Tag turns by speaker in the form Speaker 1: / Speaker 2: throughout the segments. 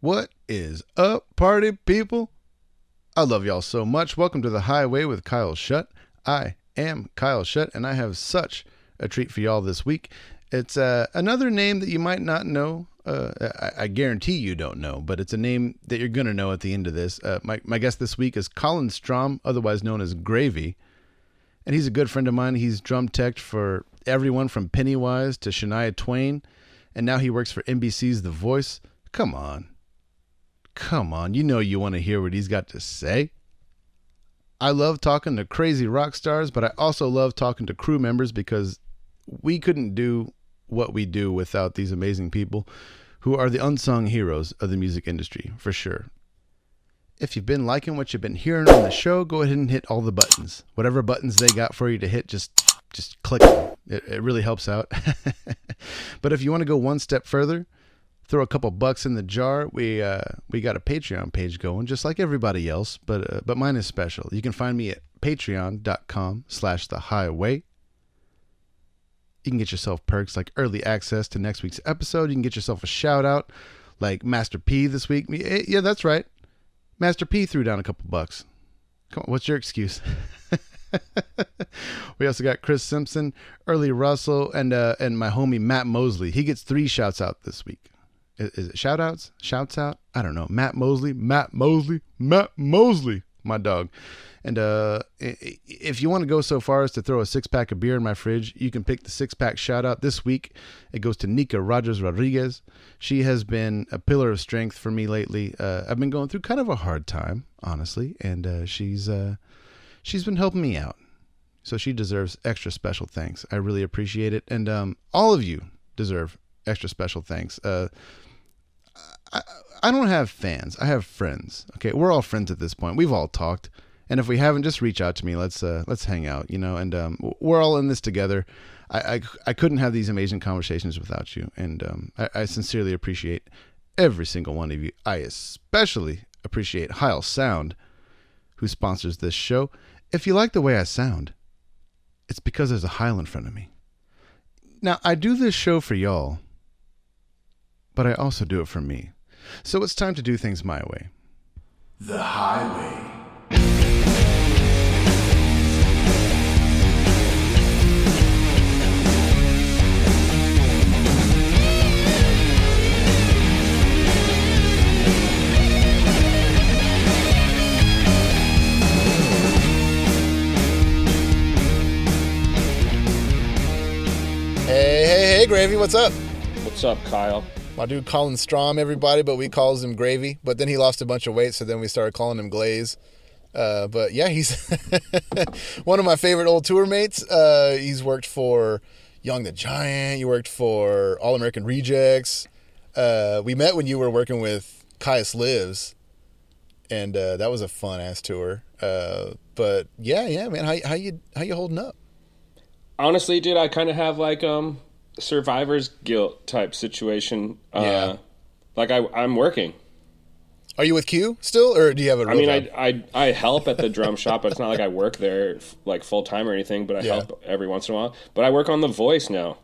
Speaker 1: What is up, party people? I love y'all so much. Welcome to The Highway with Kyle Shutt. I am Kyle Shutt, and I have such a treat for y'all this week. It's another name that you might not know. I guarantee you don't know, but it's a name that you're going to know at the end of this. My guest this week is Colin Strom, otherwise known as Gravy. And he's a good friend of mine. He's drum teched for everyone from Pennywise to Shania Twain. And now he works for NBC's The Voice. Come on. You know you want to hear what he's got to say. I love talking to crazy rock stars, but I also love talking to crew members because we couldn't do what we do without these amazing people who are the unsung heroes of the music industry, for sure. If you've been liking what you've been hearing on the show, go ahead and hit all the buttons. Whatever buttons they got for you to hit, just click them. It really helps out. But if you want to go one step further, throw a couple bucks in the jar. We got a Patreon page going, just like everybody else, but mine is special. You can find me at patreon.com/thehighway. You can get yourself perks like early access to next week's episode. You can get yourself a shout out like Master P this week. Yeah, that's right. Master P threw down a couple bucks. Come on, what's your excuse? We also got Chris Simpson, Early Russell, and my homie Matt Mosley. He gets 3 shouts out this week. Is it shout outs? Shouts out? I don't know. Matt Mosley, my dog. And if you want to go so far as to throw a 6-pack of beer in my fridge, you can pick the 6-pack shout out this week. It goes to Nika Rodriguez. She has been a pillar of strength for me lately. I've been going through kind of a hard time, honestly, and she's been helping me out. So she deserves extra special thanks. I really appreciate it. And all of you deserve extra special thanks. I don't have fans. I have friends. Okay, we're all friends at this point. We've all talked. And if we haven't, just reach out to me. Let's hang out, and we're all in this together. I couldn't have these amazing conversations without you, and I sincerely appreciate every single one of you. I especially appreciate Kyle Sound, who sponsors this show. If you like the way I sound, it's because there's a Heil in front of me. Now, I do this show for y'all, but I also do it for me. So it's time to do things my way.
Speaker 2: The Highway.
Speaker 1: Hey, Gravy, what's up?
Speaker 3: What's up, Kyle?
Speaker 1: My dude Colin Strom, everybody, but we calls him Gravy. But then he lost a bunch of weight, so then we started calling him Glaze. But yeah, he's one of my favorite old tour mates. He's worked for Young the Giant. He worked for All American Rejects. We met when you were working with Caius Lives, and that was a fun ass tour. But yeah, man, how you holding up?
Speaker 3: Honestly, dude, I kind of have like survivor's guilt type situation.
Speaker 1: Yeah.
Speaker 3: Like I'm working.
Speaker 1: Are you with Q still, or do you have a real job?
Speaker 3: I help at the drum shop, but it's not like I work there like full time or anything, but I help every once in a while. But I work on The Voice now.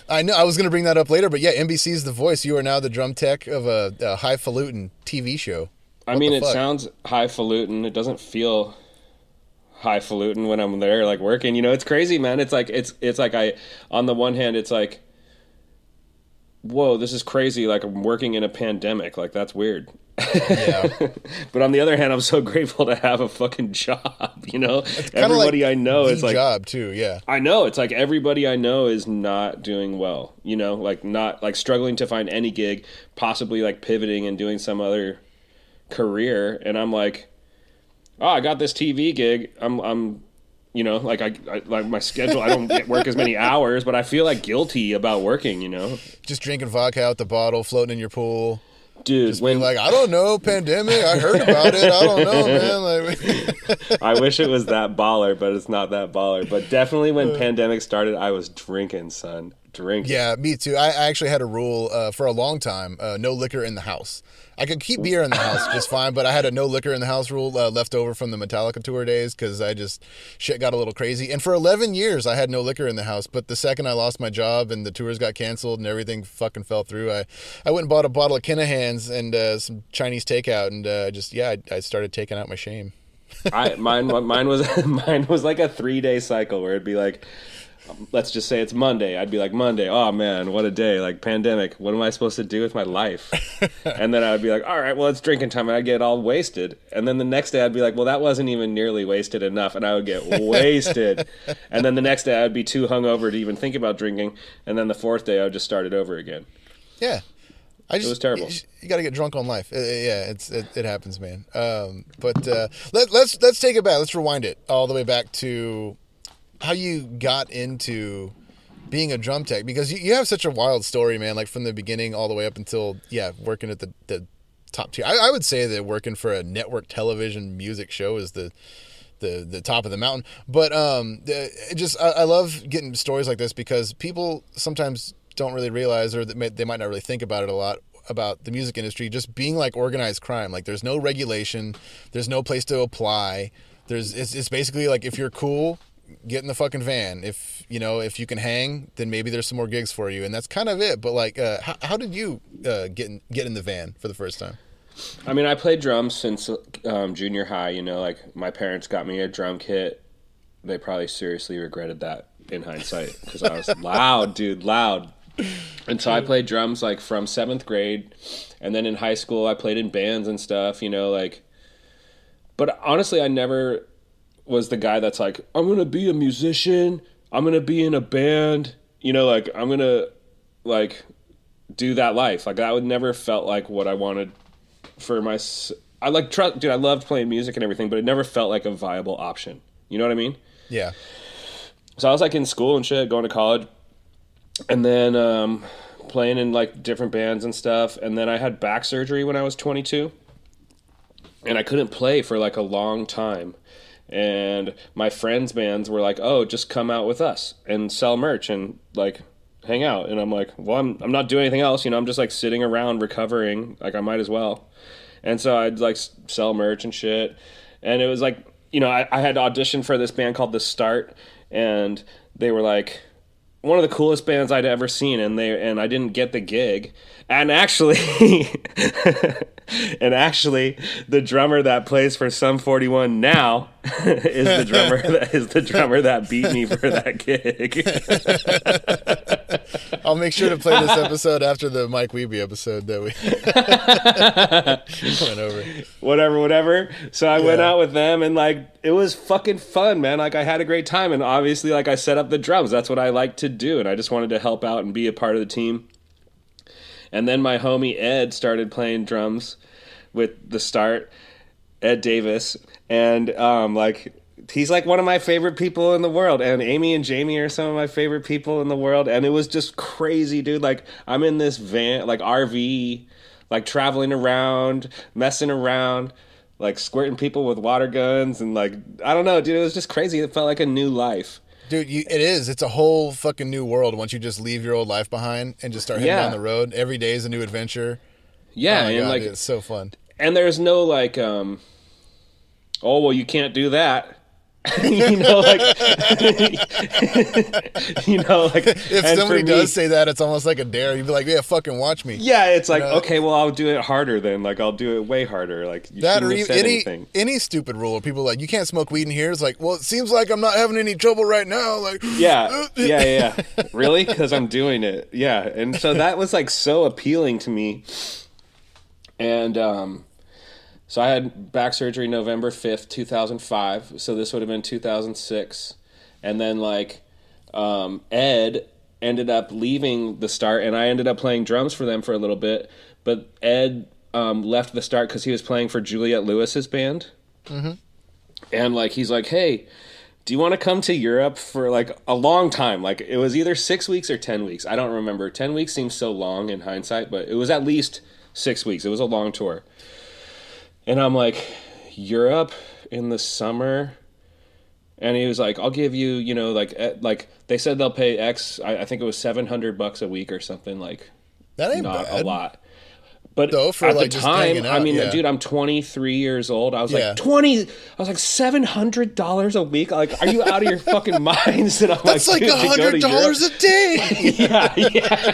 Speaker 1: I know. I was going to bring that up later, but yeah, NBC's The Voice. You are now the drum tech of a highfalutin TV show.
Speaker 3: It sounds highfalutin. It doesn't feel highfalutin when I'm there, like working. It's crazy, man. It's like on the one hand, it's like, whoa, this is crazy. Like I'm working in a pandemic. Like that's weird. Yeah. But on the other hand, I'm so grateful to have a fucking job.
Speaker 1: It's
Speaker 3: Everybody
Speaker 1: like
Speaker 3: I know is like
Speaker 1: job too. Yeah.
Speaker 3: I know. It's like everybody I know is not doing well. Like not like struggling to find any gig, possibly like pivoting and doing some other career. And I'm like, oh, I got this TV gig. I'm like I like my schedule. I don't work as many hours, but I feel like guilty about working.
Speaker 1: Just drinking vodka out the bottle, floating in your pool.
Speaker 3: Dude,
Speaker 1: just being like, I don't know, pandemic. I heard about it. I don't know, man. Like,
Speaker 3: I wish it was that baller, but it's not that baller. But definitely when pandemic started, I was drinking, son. drinking.
Speaker 1: Yeah, me too. I actually had a rule for a long time, no liquor in the house. I could keep beer in the house just fine, but I had a no liquor in the house rule left over from the Metallica tour days because shit got a little crazy. And for 11 years, I had no liquor in the house. But the second I lost my job and the tours got canceled and everything fucking fell through, I went and bought a bottle of Kinnahan's and some Chinese takeout, and I started taking out my shame.
Speaker 3: Mine was like a 3-day cycle where it'd be like, let's just say it's Monday. I'd be like, Monday, oh man, what a day, like pandemic. What am I supposed to do with my life? And then I would be like, all right, well, it's drinking time. And I'd get all wasted. And then the next day I'd be like, well, that wasn't even nearly wasted enough. And I would get wasted. And then the next day I'd be too hungover to even think about drinking. And then the fourth day I would just start it over again.
Speaker 1: Yeah.
Speaker 3: It was terrible.
Speaker 1: You got to get drunk on life. It happens, man. But let's take it back. Let's rewind it all the way back to how you got into being a drum tech, because you have such a wild story, man, like from the beginning all the way up until working at the top tier. I would say that working for a network television music show is the top of the mountain. But I love getting stories like this because people sometimes don't really realize, or they might not really think about it a lot, about the music industry just being like organized crime. Like there's no regulation, there's no place to apply. It's basically like, if you're cool, get in the fucking van. If you can hang, then maybe there's some more gigs for you, and that's kind of it. But like, how did you get in the van for the first time?
Speaker 3: I mean, I played drums since junior high. Like my parents got me a drum kit. They probably seriously regretted that in hindsight because I was loud. And so I played drums like from 7th grade, and then in high school I played in bands and stuff. But honestly, I never was the guy that's like, I'm gonna be a musician, I'm gonna be in a band, like I'm gonna like do that life. Like that would never felt like what I wanted for my. I loved playing music and everything, but it never felt like a viable option. You know what I mean?
Speaker 1: Yeah.
Speaker 3: So I was like in school and shit, going to college, and then playing in like different bands and stuff. And then I had back surgery when I was 22, and I couldn't play for like a long time. And my friends' bands were like, "Oh, just come out with us and sell merch and like hang out." And I'm like, "Well, I'm not doing anything else. I'm just like sitting around recovering. Like I might as well." And so I'd like sell merch and shit. And it was like, I had auditioned for this band called The Start, and they were like one of the coolest bands I'd ever seen, and I didn't get the gig. And actually, the drummer that plays for Sum 41 now is the drummer that beat me for that gig.
Speaker 1: I'll make sure to play this episode after the Mike Wiebe episode that we went over.
Speaker 3: Whatever. So I went out with them, and like it was fucking fun, man. Like I had a great time, and obviously like I set up the drums. That's what I like to do, and I just wanted to help out and be a part of the team. And then my homie Ed started playing drums with The Start, Ed Davis, and he's like one of my favorite people in the world, and Amy and Jamie are some of my favorite people in the world. And it was just crazy, dude. Like I'm in this van, like RV, like traveling around, messing around, like squirting people with water guns, and like I don't know, dude. It was just crazy. It felt like a new life.
Speaker 1: Dude, it is. It's a whole fucking new world once you just leave your old life behind and just start heading down the road. Every day is a new adventure.
Speaker 3: Yeah,
Speaker 1: oh my
Speaker 3: and
Speaker 1: God,
Speaker 3: like
Speaker 1: dude, it's so fun.
Speaker 3: And there's no like, oh well, you can't do that. Like,
Speaker 1: if somebody does say that, it's almost like a dare. You'd be like, yeah, fucking watch me.
Speaker 3: Yeah, it's like, okay, well, I'll do it harder then. Like, I'll do it way harder. Like, you
Speaker 1: that, or
Speaker 3: shouldn't have said anything.
Speaker 1: Any stupid rule. People are like, you can't smoke weed in here. It's like, well, it seems like I'm not having any trouble right now. Like,
Speaker 3: yeah. Really? Because I'm doing it. Yeah, and so that was like so appealing to me. And so I had back surgery November 5th, 2005. So this would have been 2006. And then like Ed ended up leaving The Start, and I ended up playing drums for them for a little bit. But Ed left The Start because he was playing for Juliette Lewis's band. Mm-hmm. And like he's like, hey, do you want to come to Europe for like a long time? Like it was either 6 weeks or 10 weeks. I don't remember. 10 weeks seems so long in hindsight, but it was at least 6 weeks. It was a long tour. And I'm like, Europe in the summer And he was like, I'll give you, you know, like they said they'll pay X. I think it was $700 a week or something, like
Speaker 1: That ain't
Speaker 3: not
Speaker 1: bad.
Speaker 3: a lot. But
Speaker 1: Though, for
Speaker 3: at
Speaker 1: like
Speaker 3: the
Speaker 1: just
Speaker 3: time,
Speaker 1: hanging
Speaker 3: I
Speaker 1: out,
Speaker 3: mean,
Speaker 1: yeah.
Speaker 3: dude, I'm 23 years old. I was
Speaker 1: Yeah.
Speaker 3: like $700 a week. Like, are you out of your fucking minds? And I'm
Speaker 1: That's like
Speaker 3: dude, to go to Europe-
Speaker 1: $100 a day.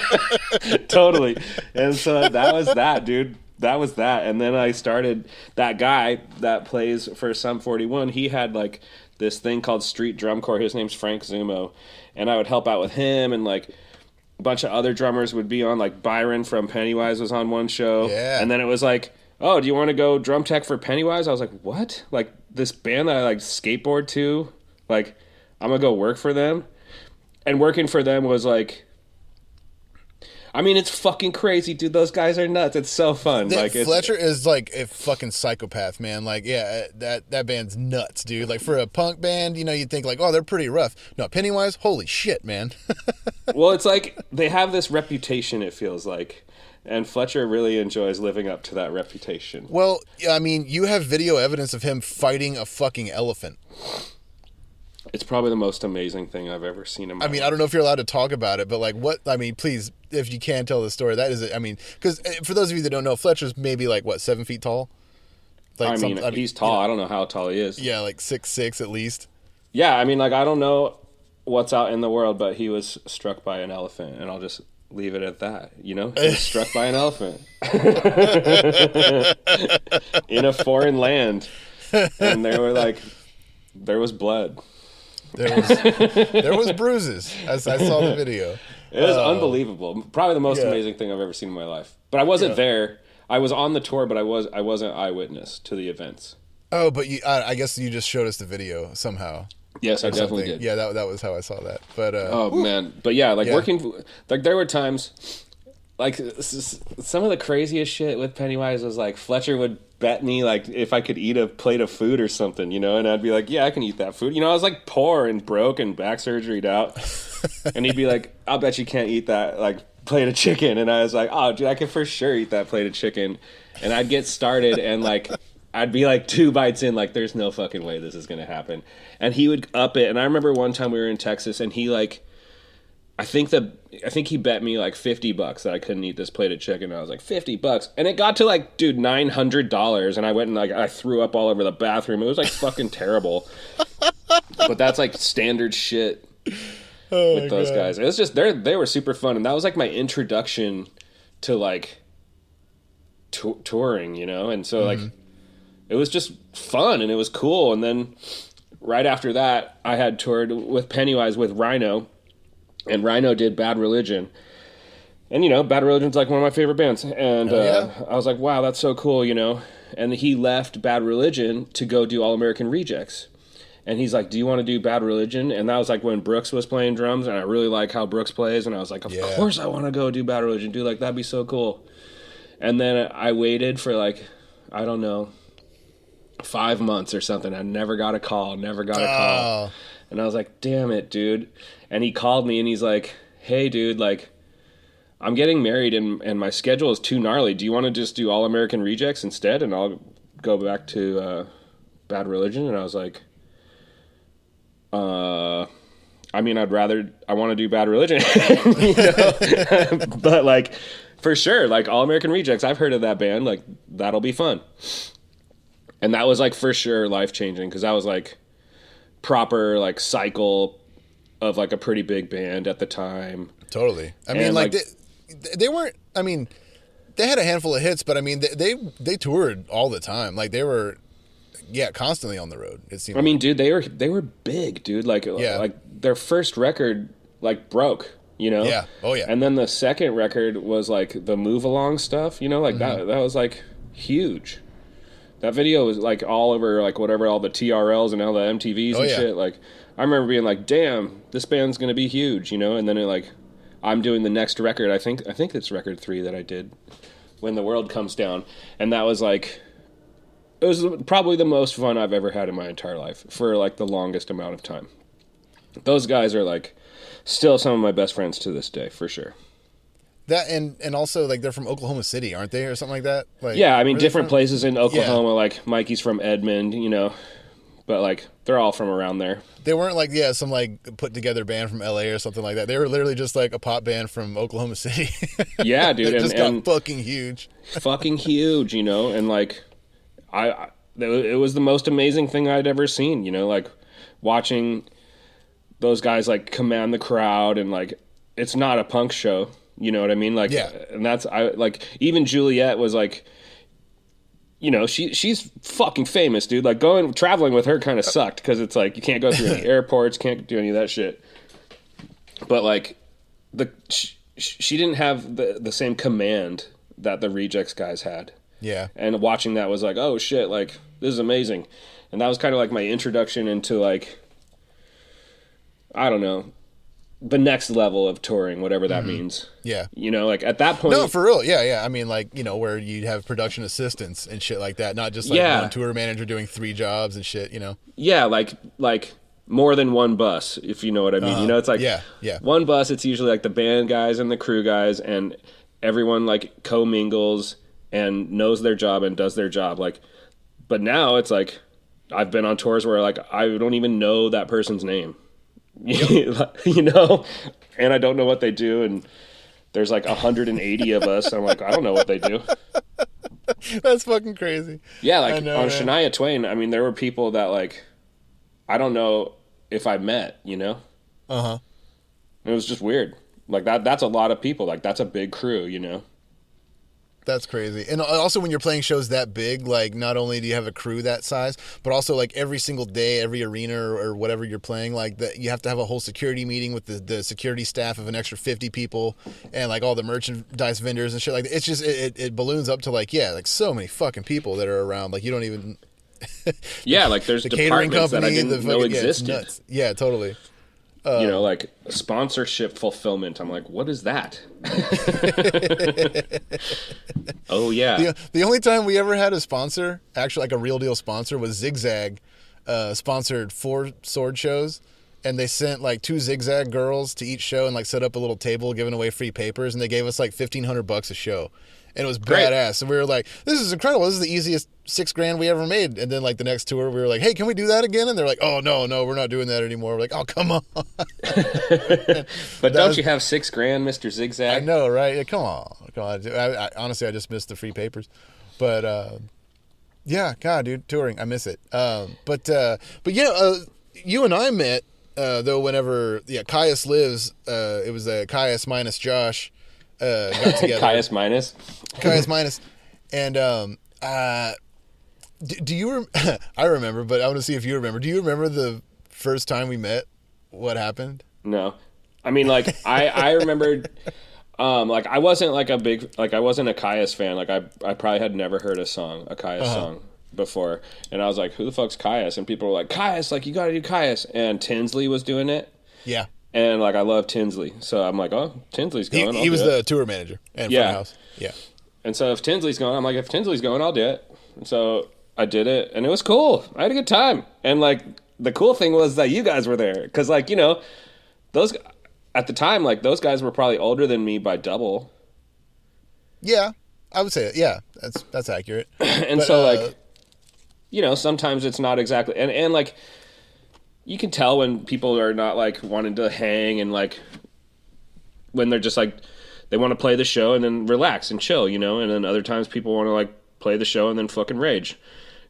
Speaker 3: yeah, totally. And so that was that, dude. That was that. And then I started, that guy that plays for Sum 41, he had like this thing called Street Drum Corps. His name's Frank Zumo. And I would help out with him, and like a bunch of other drummers would be on. Like Byron from Pennywise was on one show.
Speaker 1: Yeah.
Speaker 3: And then it was like, oh, do you want to go drum tech for Pennywise? I was like, what? Like this band that I like skateboard to? Like, I'm going to go work for them? And working for them was like, I mean, it's fucking crazy, dude. Those guys are nuts. It's so fun. Like, it's,
Speaker 1: Fletcher is like a fucking psychopath, man. Like, yeah, that band's nuts, dude. Like, for a punk band, you know, you'd think like, oh, they're pretty rough. No, Pennywise, holy shit, man.
Speaker 3: well, it's like they have this reputation, it feels like. And Fletcher really enjoys living up to that reputation.
Speaker 1: Well, I mean, you have video evidence of him fighting a fucking elephant.
Speaker 3: It's probably the most amazing thing I've ever seen in my life.
Speaker 1: I don't know if you're allowed to talk about it, but like what, I mean, please, if you can tell the story, that is, I mean, because for those of you that don't know, Fletcher's maybe like, what, 7 feet tall? Like
Speaker 3: he's tall.
Speaker 1: You know,
Speaker 3: I don't know how tall he is.
Speaker 1: yeah, like 6'6" at least.
Speaker 3: Yeah, I mean, like, I don't know what's out in the world, but he was struck by an elephant, and I'll just leave it at that, you know? He was struck by an elephant. In a foreign land. And there was blood.
Speaker 1: There was bruises, as I saw the video.
Speaker 3: It was unbelievable. Probably the most amazing thing I've ever seen in my life. But I wasn't there. I was on the tour, but I wasn't eyewitness to the events.
Speaker 1: Oh, but I guess you just showed us the video somehow.
Speaker 3: Yes, I definitely did.
Speaker 1: Yeah, that was how I saw that. But
Speaker 3: oh man, but yeah, like working, like there were times, like some of the craziest shit with Pennywise was like Fletcher would bet me like if I could eat a plate of food or something, you know, and I'd be like, yeah, I can eat that food. You know, I was like poor and broke and back surgery'd out, and he'd be like, I'll bet you can't eat that like plate of chicken, and I was like, oh, dude, I can for sure eat that plate of chicken, and I'd get started and like. I'd be like 2 bites in, like, there's no fucking way this is going to happen. And he would up it. And I remember one time we were in Texas, and he, like, I think he bet me, like, $50 that I couldn't eat this plate of chicken. And I was like, $50? And it got to, like, dude, $900. And I went and, like, I threw up all over the bathroom. It was, like, fucking terrible. But that's, like, standard shit with those guys. It was just, they were super fun. And that was, like, my introduction to, like, touring, you know? And so, like... It was just fun and it was cool. And then right after that, I had toured with Pennywise with Rhino, and Rhino did Bad Religion. And, you know, Bad Religion's like one of my favorite bands. And I was like, wow, that's so cool, you know. And he left Bad Religion to go do All American Rejects. And he's like, do you want to do Bad Religion? And that was like when Brooks was playing drums, and I really like how Brooks plays. And I was like, of course I want to go do Bad Religion. Dude, like, that'd be so cool. And then I waited for like, I don't know, 5 months or something. I never got a call. And I was like, damn it, dude. And he called me and he's like, hey, dude, like, I'm getting married and my schedule is too gnarly. Do you want to just do All American Rejects instead? And I'll go back to Bad Religion. And I was like, I mean, I want to do Bad Religion. You know? But like, for sure, like All American Rejects, I've heard of that band. Like, that'll be fun. And that was, like, for sure life-changing, because that was, like, proper, like, cycle of, like, a pretty big band at the time.
Speaker 1: Totally. I mean, like they weren't, I mean, they had a handful of hits, but, I mean, they toured all the time. Like, they were, constantly on the road, it seemed.
Speaker 3: I mean, dude, they were big, dude. Like, like their first record, like, broke, you know?
Speaker 1: Yeah. Oh, yeah.
Speaker 3: And then the second record was, like, the Move Along stuff, you know? Like, that was, like, huge. That video was like all over, like whatever, all the TRLs and all the MTVs and shit. Like, I remember being like, "Damn, this band's gonna be huge," you know. And then I'm doing the next record. I think it's record 3 that I did, When the World Comes Down, and that was like, it was probably the most fun I've ever had in my entire life for like the longest amount of time. Those guys are like still some of my best friends to this day, for sure.
Speaker 1: That and also like they're from Oklahoma City, aren't they, or something like that? Like,
Speaker 3: yeah, I mean different places in Oklahoma. Like Mikey's from Edmond, you know, but like they're all from around there.
Speaker 1: They weren't like some like put together band from LA or something like that. They were literally just like a pop band from Oklahoma City.
Speaker 3: Yeah, dude,
Speaker 1: It just got fucking huge.
Speaker 3: Fucking huge, you know, and like it was the most amazing thing I'd ever seen, you know, like watching those guys like command the crowd, and like it's not a punk show, you know what I mean? Like,
Speaker 1: yeah.
Speaker 3: And that's even Juliet was like, you know, she's fucking famous, dude. Like traveling with her kind of sucked because it's like you can't go through any airports, can't do any of that shit. But like she didn't have the same command that the Rejects guys had.
Speaker 1: Yeah.
Speaker 3: And watching that was like, oh shit, like this is amazing. And that was kind of like my introduction into like, I don't know, the next level of touring, whatever that means.
Speaker 1: Yeah.
Speaker 3: You know, like at that point.
Speaker 1: No, for real. Yeah, yeah. I mean, like, you know, where you'd have production assistants and shit like that, not just like one tour manager doing 3 jobs and shit, you know?
Speaker 3: Yeah, like more than one bus, if you know what I mean. You know, it's like one bus, it's usually like the band guys and the crew guys, and everyone like commingles and knows their job and does their job. Like, but now it's like I've been on tours where like I don't even know that person's name. You know, and I don't know what they do, and there's like 180 of us. I'm like, I don't know what they do.
Speaker 1: That's fucking crazy.
Speaker 3: Yeah, like on Shania Twain, I mean, there were people that like I don't know if I met, you know. It was just weird. Like that's a lot of people. Like that's a big crew, you know.
Speaker 1: That's crazy. And also when you're playing shows that big, like not only do you have a crew that size, but also like every single day, every arena or whatever you're playing, like that you have to have a whole security meeting with the security staff of an extra 50 people and like all the merchandise vendors and shit like that. It's just, it balloons up to like, like so many fucking people that are around. Like you don't even...
Speaker 3: Yeah, like there's
Speaker 1: the
Speaker 3: departments
Speaker 1: catering company,
Speaker 3: that I didn't know existed.
Speaker 1: Yeah, totally.
Speaker 3: You know, like sponsorship fulfillment. I'm like, what is that? Oh, yeah.
Speaker 1: The only time we ever had a sponsor, actually like a real deal sponsor, was Zigzag sponsored 4 sword shows. And they sent like 2 Zigzag girls to each show and like set up a little table giving away free papers. And they gave us like $1,500 a show. And it was badass. And we were like, this is incredible. This is the easiest $6,000 we ever made. And then like the next tour, we were like, hey, can we do that again? And they're like, oh, no, we're not doing that anymore. We're like, oh, come on.
Speaker 3: But don't you have $6,000, Mr. Zigzag?
Speaker 1: I know, right? Yeah, come on. I honestly, I just missed the free papers. But yeah, God, dude, touring, I miss it. But yeah, you and I met, though, whenever, Caius Lives, it was Caius minus Josh. Got together.
Speaker 3: Caius minus.
Speaker 1: And do you I remember, but I want to see if you remember. Do you remember the first time we met? What happened?
Speaker 3: No. I mean, like I remembered like I wasn't like I wasn't a Caius fan. Like I probably had never heard a Caius song before. And I was like, who the fuck's Caius? And people were like, Caius, like you got to do Caius. And Tinsley was doing it.
Speaker 1: Yeah.
Speaker 3: And like I love Tinsley, so I'm like, oh, Tinsley's going.
Speaker 1: He was the tour manager and front of house. Yeah.
Speaker 3: And so if Tinsley's going, I'm like, if Tinsley's going, I'll do it. And so I did it, and it was cool. I had a good time. And like the cool thing was that you guys were there, because like you know, those at the time, like those guys were probably older than me by double.
Speaker 1: Yeah, I would say it. Yeah, that's accurate.
Speaker 3: And but, so like, you know, sometimes it's not exactly and like. You can tell when people are not like wanting to hang and like when they're just like they want to play the show and then relax and chill, you know, and then other times people want to like play the show and then fucking rage.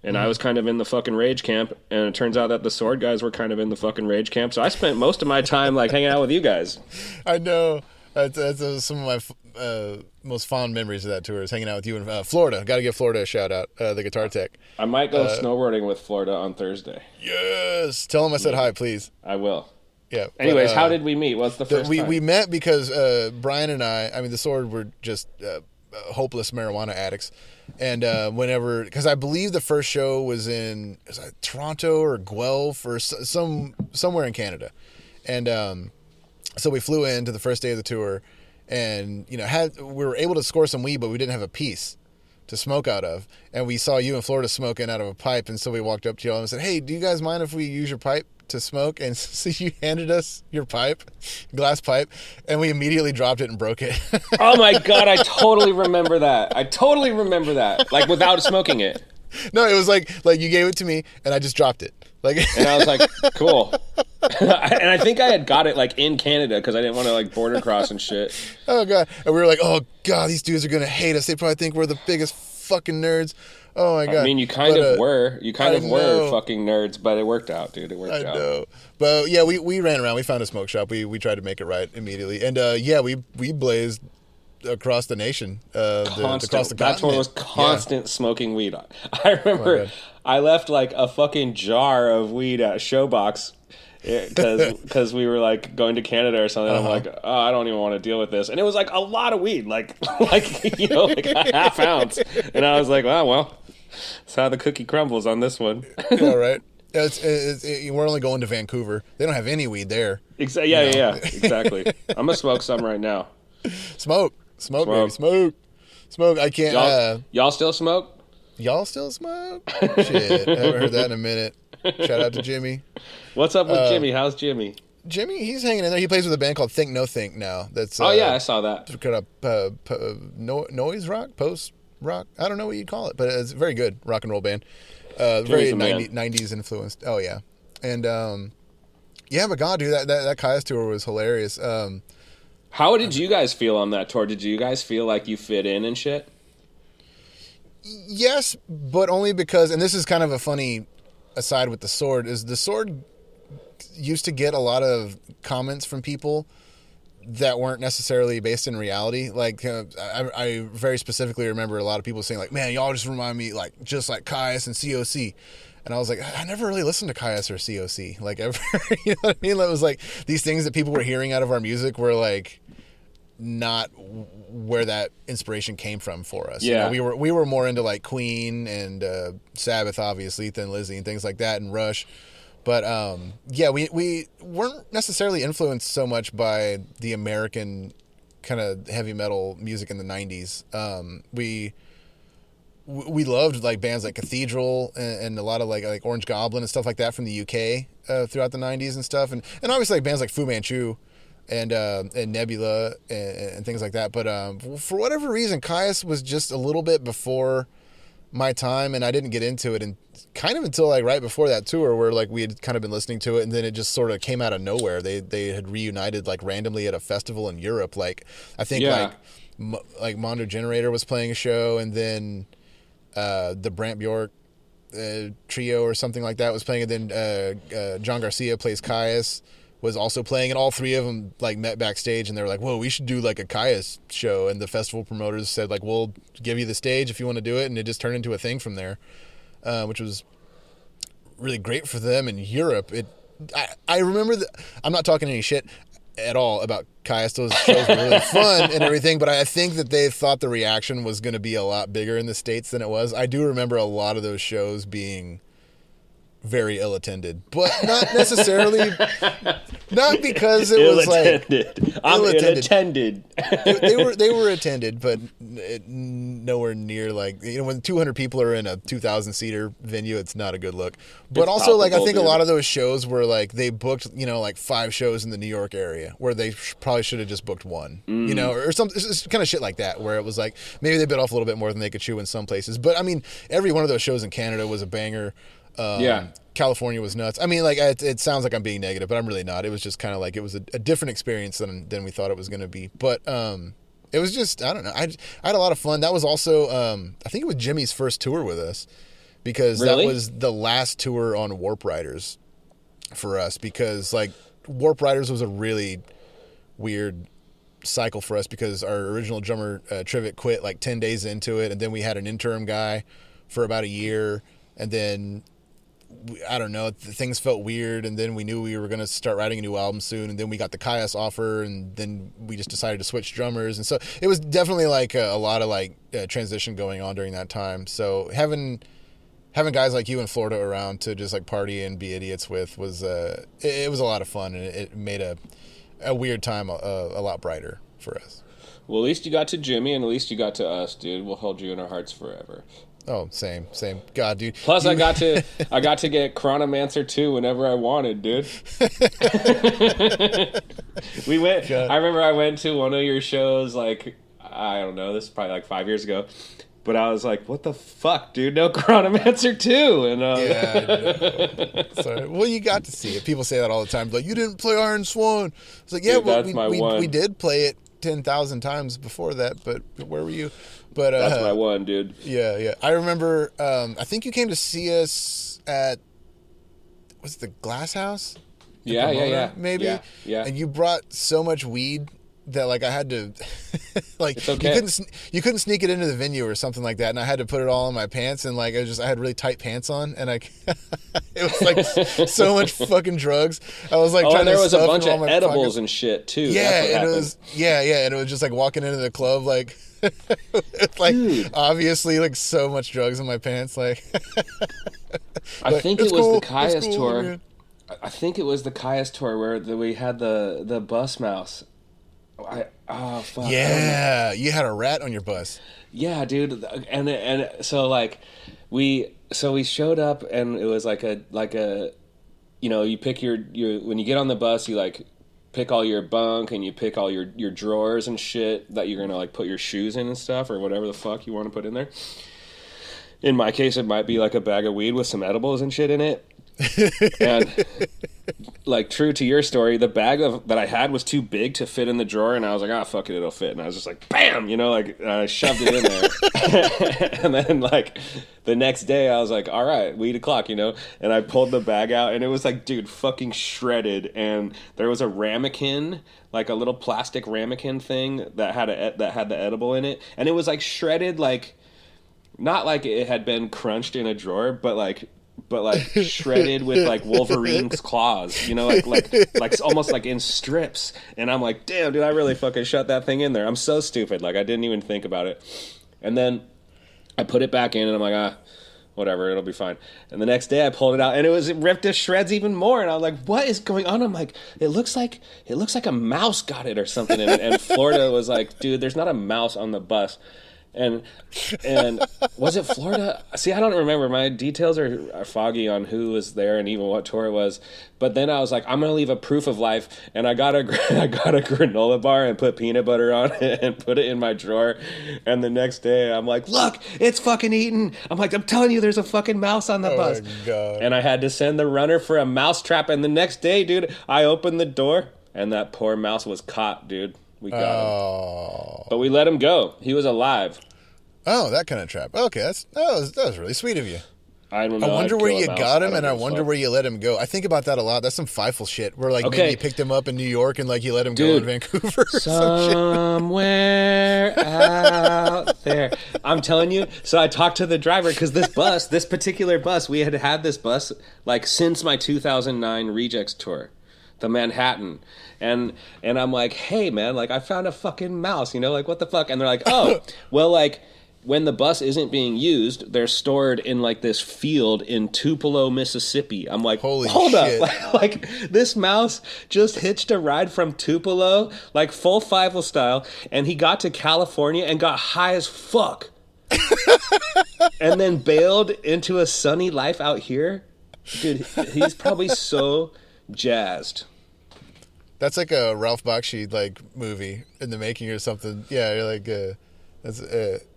Speaker 3: And I was kind of in the fucking rage camp, and it turns out that the sword guys were kind of in the fucking rage camp. So I spent most of my time like hanging out with you guys.
Speaker 1: I know. That's some of my most fond memories of that tour is hanging out with you in Florida. Got to give Florida a shout out, the guitar tech.
Speaker 3: I might go snowboarding with Florida on Thursday.
Speaker 1: Yes. Tell him I said hi, please.
Speaker 3: I will.
Speaker 1: Yeah.
Speaker 3: Anyways, how did we meet? What's the first time?
Speaker 1: We met because Brian and I mean, the Sword were just hopeless marijuana addicts. And because I believe the first show was in Toronto or Guelph or somewhere in Canada. And so we flew in to the first day of the tour, and you know we were able to score some weed, but we didn't have a piece to smoke out of. And we saw you in Florida smoking out of a pipe, and so we walked up to you all and said, "Hey, do you guys mind if we use your pipe to smoke?" And so you handed us your glass pipe, and we immediately dropped it and broke it.
Speaker 3: Oh my God, I totally remember that. Like without smoking it.
Speaker 1: No, it was like you gave it to me and I just dropped it. Like,
Speaker 3: and I was like, cool. And I think I had got it like in Canada because I didn't want to like border cross and shit.
Speaker 1: Oh god, and we were like, oh god, these dudes are gonna hate us. They probably think we're the biggest fucking nerds. Oh my god.
Speaker 3: I mean, you kind of were fucking nerds, but it worked out, dude. It worked out. I know.
Speaker 1: But yeah, we ran around. We found a smoke shop. We tried to make it right immediately, and yeah, we blazed across the nation, across the continent.
Speaker 3: That tour was constant smoking weed. I remember I left like a fucking jar of weed at Showbox because we were like going to Canada or something. I'm like, oh, I don't even want to deal with this, and it was like a lot of weed, like you know, like a half ounce, and I was like, oh well, that's how the cookie crumbles on this one.
Speaker 1: Yeah, right. We're only going to Vancouver. They don't have any weed there.
Speaker 3: Yeah, exactly. I'm gonna smoke some right now.
Speaker 1: Smoke, baby, smoke. I can't.
Speaker 3: Y'all still smoke?
Speaker 1: Y'all still smoke? Shit, I haven't heard that in a minute. Shout out to Jimmy.
Speaker 3: What's up with Jimmy? How's Jimmy?
Speaker 1: Jimmy, he's hanging in there. He plays with a band called Think No Think now. That's
Speaker 3: I saw that.
Speaker 1: Kind of noise rock, post rock. I don't know what you'd call it, but it's a very good rock and roll band. Very 90s influenced. Oh yeah, and yeah, but God, dude, that Kai's tour was hilarious.
Speaker 3: How did you guys feel on that tour? Did you guys feel like you fit in and shit?
Speaker 1: Yes, but only because, and this is kind of a funny aside with the Sword, is the Sword used to get a lot of comments from people that weren't necessarily based in reality. Like, I very specifically remember a lot of people saying like, man, y'all just remind me like, just like Caius and COC. And I was like, I never really listened to Caius or COC, like ever. You know what I mean? It was like these things that people were hearing out of our music were like not where that inspiration came from for us.
Speaker 3: Yeah,
Speaker 1: you know, we were more into like Queen and Sabbath, obviously, Thin Lizzy and things like that, and Rush. But yeah, we weren't necessarily influenced so much by the American kind of heavy metal music in the 90s. We loved like bands like Cathedral and a lot of like Orange Goblin and stuff like that from the UK throughout the 90s and stuff, and obviously like bands like Fu Manchu and Nebula and things like that. But for whatever reason, Caius was just a little bit before my time, and I didn't get into it and kind of until like right before that tour, where like we had kind of been listening to it, and then it just sort of came out of nowhere. They had reunited like randomly at a festival in Europe. Like I think like Mondo Generator was playing a show, and then the Brant Bjork trio or something like that was playing, and then John Garcia plays Caius was also playing, and all three of them like met backstage, and they were like, whoa, we should do like a Caius show. And the festival promoters said like, we'll give you the stage if you want to do it, and it just turned into a thing from there, which was really great for them in Europe. I remember that. I'm not talking any shit at all about Caius. Those shows were really fun and everything, but I think that they thought the reaction was going to be a lot bigger in the States than it was. I do remember a lot of those shows being very ill attended, but not necessarily, not because it was like
Speaker 3: ill-attended.
Speaker 1: They were attended, but nowhere near like, you know, when 200 people are in a 2,000 seater venue, it's not a good look. But it's also like, I think a lot of those shows were like, they booked, you know, like 5 shows in the New York area where they probably should have just booked 1, you know, or some kind of shit like that, where it was like, maybe they bit off a little bit more than they could chew in some places. But I mean, every one of those shows in Canada was a banger. California was nuts. I mean, like, it sounds like I'm being negative, but I'm really not. It was just kind of like, it was a different experience than we thought it was going to be. But it was just, I don't know. I had a lot of fun. That was also, I think it was Jimmy's first tour with us, because that was the last tour on Warp Riders for us, because like Warp Riders was a really weird cycle for us, because our original drummer Trivett quit like 10 days into it, and then we had an interim guy for about a year, and then I don't know, things felt weird, and then we knew we were going to start writing a new album soon, and then we got the Caius offer, and then we just decided to switch drummers, and so it was definitely like a lot of like transition going on during that time. So having guys like you in Florida around to just like party and be idiots with was it was a lot of fun, and it made a weird time a lot brighter for us.
Speaker 3: Well, at least you got to Jimmy, and at least you got to us, dude. We'll hold you in our hearts forever.
Speaker 1: Oh, same. God, dude.
Speaker 3: Plus, I got to get Chronomancer 2 whenever I wanted, dude. We went. God. I remember I went to one of your shows, like, I don't know, this is probably like 5 years ago, But I was like, what the fuck, dude? No Chronomancer 2. And
Speaker 1: Yeah, I know. Sorry. Well, you got to see it. People say that all the time. Like, you didn't play Iron Swan. It's like, yeah,
Speaker 3: dude,
Speaker 1: well,
Speaker 3: that's my one.
Speaker 1: We did play it 10,000 times before that, but where were you? But
Speaker 3: that's my one, dude.
Speaker 1: Yeah. I remember, I think you came to see us at, was it the Glass House?
Speaker 3: Yeah.
Speaker 1: Maybe?
Speaker 3: Yeah.
Speaker 1: And you brought so much weed that like I had to like
Speaker 3: it's okay.
Speaker 1: you couldn't sneak it into the venue or something like that, and I had to put it all in my pants, and like I had really tight pants on, and it was like so much fucking drugs. I was like trying
Speaker 3: there
Speaker 1: to
Speaker 3: was a
Speaker 1: stuff
Speaker 3: bunch
Speaker 1: in all
Speaker 3: of
Speaker 1: my
Speaker 3: edibles
Speaker 1: pockets.
Speaker 3: and shit too.
Speaker 1: Yeah,
Speaker 3: that's what
Speaker 1: and
Speaker 3: happened.
Speaker 1: and it was just like walking into the club like it's like
Speaker 3: Dude.
Speaker 1: obviously like so much drugs in my pants like
Speaker 3: I think it was
Speaker 1: cool,
Speaker 3: the Caius tour.
Speaker 1: Man.
Speaker 3: I think it was the Caius tour where we had the bus mouse. Fuck.
Speaker 1: Yeah, you had a rat on your bus.
Speaker 3: Yeah, dude, and so like we showed up, and it was like a you pick your when you get on the bus, you like pick all your bunk, and you pick all your drawers and shit that you're gonna like put your shoes in and stuff, or whatever the fuck you want to put in there. In my case, it might be like a bag of weed with some edibles and shit in it. And like true to your story, the bag that I had was too big to fit in the drawer, and I was like, fuck it, it'll fit. And I was just like, bam, like I shoved it in there. And then like the next day I was like, all right, weed o'clock, and I pulled the bag out, and it was like, dude, fucking shredded. And there was a ramekin, like a little plastic ramekin thing that had the edible in it, and it was like shredded, like not like it had been crunched in a drawer, but like shredded with like Wolverine's claws, like almost like in strips. And I'm like, damn, dude, I really fucking shut that thing in there. I'm so stupid. Like I didn't even think about it. And then I put it back in, and I'm like, whatever, it'll be fine. And the next day I pulled it out, and it was ripped to shreds even more. And I was like, what is going on? I'm like, it looks like a mouse got it or something. And Florida was like, dude, there's not a mouse on the bus. And was it Florida? See, I don't remember. My details are foggy on who was there and even what tour it was. But then I was like, I'm gonna leave a proof of life, and I got a granola bar and put peanut butter on it and put it in my drawer. And the next day, I'm like, look, it's fucking eaten. I'm like, I'm telling you, there's a fucking mouse on the bus.
Speaker 1: My God.
Speaker 3: And I had to send the runner for a mouse trap. And the next day, dude, I opened the door, and that poor mouse was caught, dude. We got him. But we let him go. He was alive.
Speaker 1: Oh, that kind of trap. Okay, that was really sweet of you.
Speaker 3: I don't know.
Speaker 1: I wonder where you got him, and I wonder where you let him go. I think about that a lot. That's some Feifel shit. Where like maybe you picked him up in New York and like you let him go in Vancouver. Or
Speaker 3: somewhere out there. I'm telling you. So I talked to the driver, because this particular bus, we had this bus like since my 2009 Rejects tour, the Manhattan. And I'm like, hey man, like I found a fucking mouse, like what the fuck? And they're like, oh, well, like when the bus isn't being used, they're stored in like this field in Tupelo, Mississippi. I'm like, hold
Speaker 1: shit.
Speaker 3: up, like this mouse just hitched a ride from Tupelo, like full Fievel style, and he got to California and got high as fuck, and then bailed into a sunny life out here. Dude, he's probably so jazzed.
Speaker 1: That's like a Ralph Bakshi like movie in the making or something. Yeah, you're like,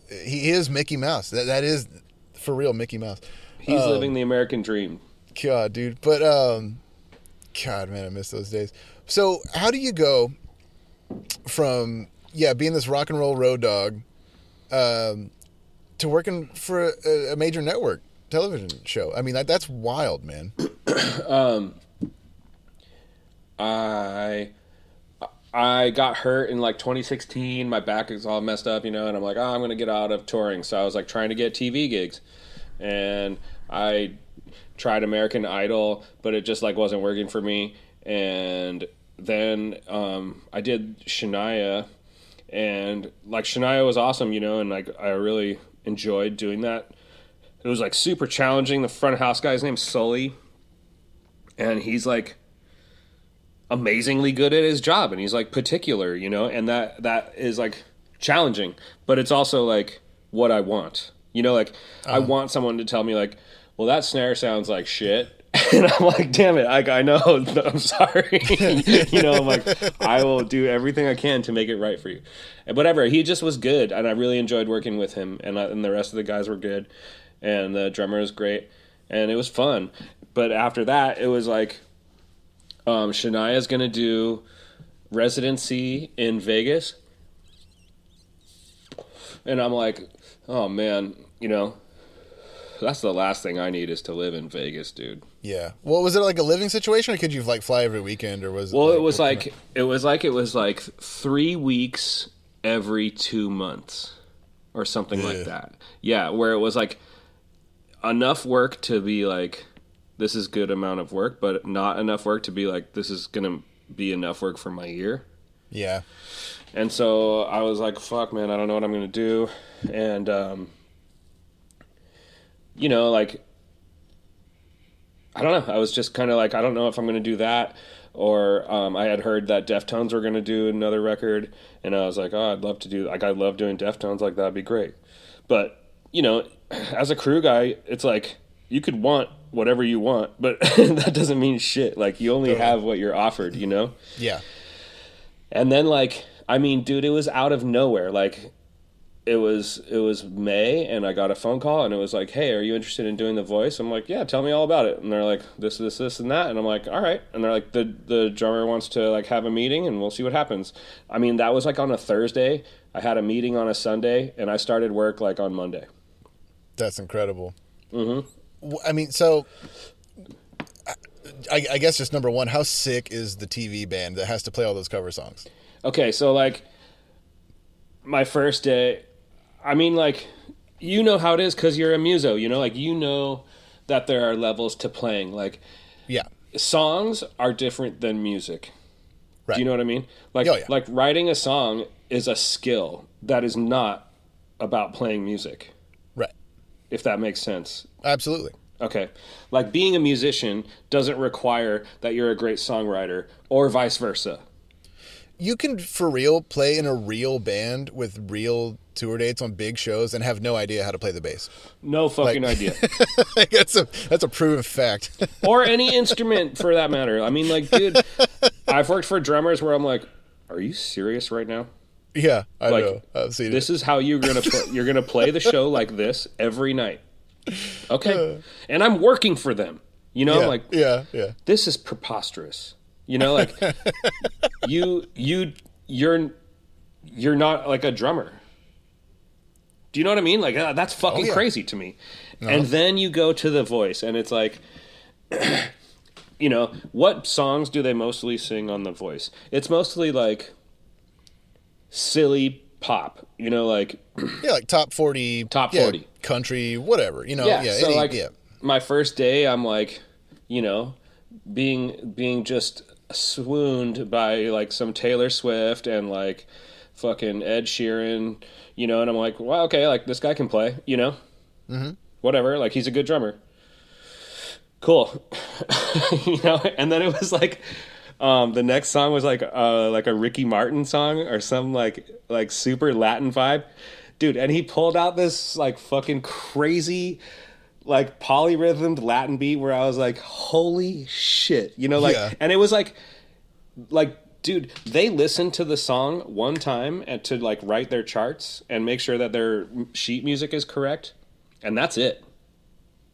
Speaker 1: he is Mickey Mouse. That is for real Mickey Mouse.
Speaker 3: He's living the American dream.
Speaker 1: God, dude. But God, man, I miss those days. So, how do you go from being this rock and roll road dog to working for a major network television show? I mean, that's wild, man.
Speaker 3: I got hurt in like 2016. My back is all messed up, and I'm like, I'm going to get out of touring. So I was like trying to get TV gigs, and I tried American Idol, but it just like wasn't working for me. And then I did Shania, and like Shania was awesome, and like I really enjoyed doing that. It was like super challenging. The front of house guy's name's Sully, and he's like amazingly good at his job, and he's like particular, and that is like challenging, but it's also like what I want, like I want someone to tell me like, well, that snare sounds like shit, And I'm like, damn it, I know, I'm sorry. I'm like, I will do everything I can to make it right for you. And whatever, he just was good, and I really enjoyed working with him, and the rest of the guys were good, and the drummer was great, and it was fun. But after that, it was like, Shania's going to do residency in Vegas. And I'm like, oh, man, that's the last thing I need is to live in Vegas, dude.
Speaker 1: Yeah. Well, was it like a living situation, or could you like fly every weekend, or was it?
Speaker 3: Well, it was like 3 weeks every 2 months, or something like that. Yeah, where it was like enough work to be like, this is good amount of work, but not enough work to be like, this is gonna be enough work for my year. Yeah. And so I was like, fuck, man, I don't know what I'm gonna do, and like, I don't know. I was just kind of like, I don't know if I'm going to do that. Or I had heard that Deftones were going to do another record. And I was like, oh, I'd love to do, like, I love doing Deftones. Like, that'd be great. But, as a crew guy, it's like, you could want whatever you want, but that doesn't mean shit. Like, you only have what you're offered, Yeah. And then, like, I mean, dude, it was out of nowhere. Like, it was May, and I got a phone call, and it was like, hey, are you interested in doing The Voice? I'm like, yeah, tell me all about it. And they're like, this, and that. And I'm like, all right. And they're like, the drummer wants to like have a meeting, and we'll see what happens. I mean, that was like on a Thursday. I had a meeting on a Sunday, and I started work like on Monday.
Speaker 1: That's incredible. Mm-hmm. I mean, so I guess just number one, how sick is the TV band that has to play all those cover songs?
Speaker 3: Okay, so like my first day, I mean, like, how it is because you're a muso, like, that there are levels to playing. Like, yeah, songs are different than music. Right. Do you know what I mean? Like, like writing a song is a skill that is not about playing music. Right. If that makes sense.
Speaker 1: Absolutely.
Speaker 3: Okay. Like, being a musician doesn't require that you're a great songwriter or vice versa.
Speaker 1: You can, for real, play in a real band with real tour dates on big shows and have no idea how to play the bass.
Speaker 3: No fucking idea.
Speaker 1: That's a proven fact.
Speaker 3: Or any instrument, for that matter. I mean, like, dude, I've worked for drummers where I'm like, are you serious right now?
Speaker 1: Yeah, I know. I've seen
Speaker 3: this is how you're gonna play the show like this every night. Okay. And I'm working for them. Like, yeah. This is preposterous. Like, you're not like a drummer. Do you know what I mean? Like, that's fucking crazy to me. No. And then you go to The Voice, and it's like, what songs do they mostly sing on The Voice? It's mostly like silly pop, like
Speaker 1: like top 40, country, whatever,
Speaker 3: my first day, I'm like, being just swooned by like some Taylor Swift and like fucking Ed Sheeran, and I'm like, well, okay, like this guy can play, mm-hmm. Whatever, like he's a good drummer. Cool. And then it was like, the next song was like a Ricky Martin song or some like super Latin vibe, dude. And he pulled out this like fucking crazy, like polyrhythmed Latin beat where I was like, holy shit, and it was like, dude, they listened to the song one time and to like write their charts and make sure that their sheet music is correct. And that's it.